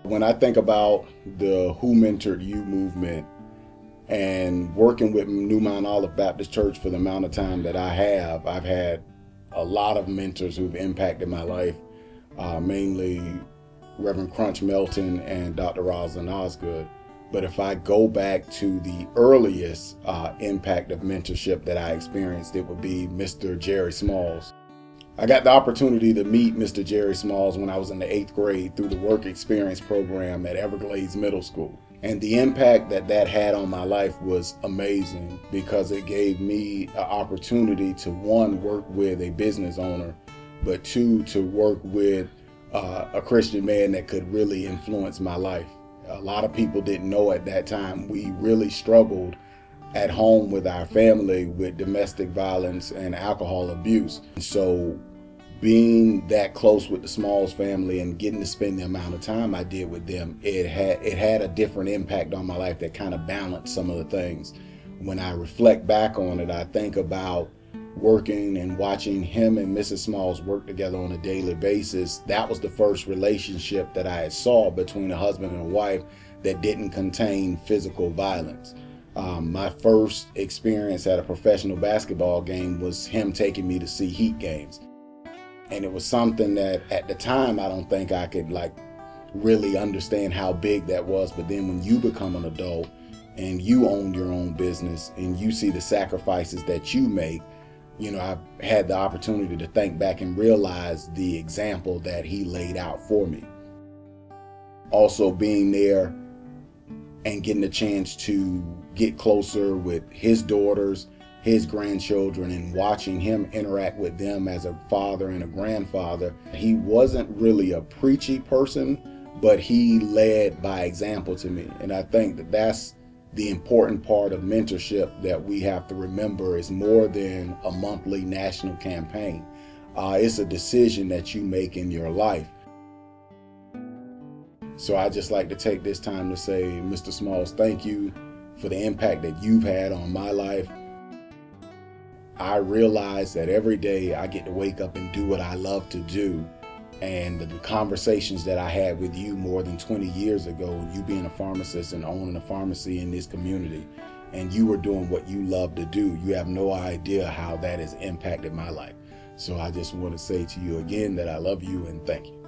When I think about the Who Mentored You movement and working with New Mount Olive Baptist Church for the amount of time that I have, I've had a lot of mentors who've impacted my life, mainly Reverend Crunch Melton and Dr. Rosalind Osgood. But if I go back to the earliest impact of mentorship that I experienced, it would be Mr. Jerry Smalls. I got the opportunity to meet Mr. Jerry Smalls when I was in the 8th grade through the work experience program at Everglades Middle School. And the impact that that had on my life was amazing because it gave me an opportunity to, one, work with a business owner, but two, to work with a Christian man that could really influence my life. A lot of people didn't know at that time we really struggled at home with our family with domestic violence and alcohol abuse. So being that close with the Smalls family and getting to spend the amount of time I did with them, it had a different impact on my life that kind of balanced some of the things. When I reflect back on it, I think about working and watching him and Mrs. Smalls work together on a daily basis. That was the first relationship that I saw between a husband and a wife that didn't contain physical violence. My first experience at a professional basketball game was him taking me to see Heat games. And it was something that at the time I don't think I could really understand how big that was. But then when you become an adult and you own your own business and you see the sacrifices that you make, I've had the opportunity to think back and realize the example that he laid out for me. Also being there and getting a chance to get closer with his daughters, his grandchildren, and watching him interact with them as a father and a grandfather. He wasn't really a preachy person, but he led by example to me. And I think that that's the important part of mentorship that we have to remember is more than a monthly national campaign. It's a decision that you make in your life. So I just like to take this time to say, Mr. Smalls, thank you for the impact that you've had on my life. I realize that every day I get to wake up and do what I love to do. And the conversations that I had with you more than 20 years ago, you being a pharmacist and owning a pharmacy in this community, and you were doing what you love to do, you have no idea how that has impacted my life. So I just want to say to you again that I love you and thank you.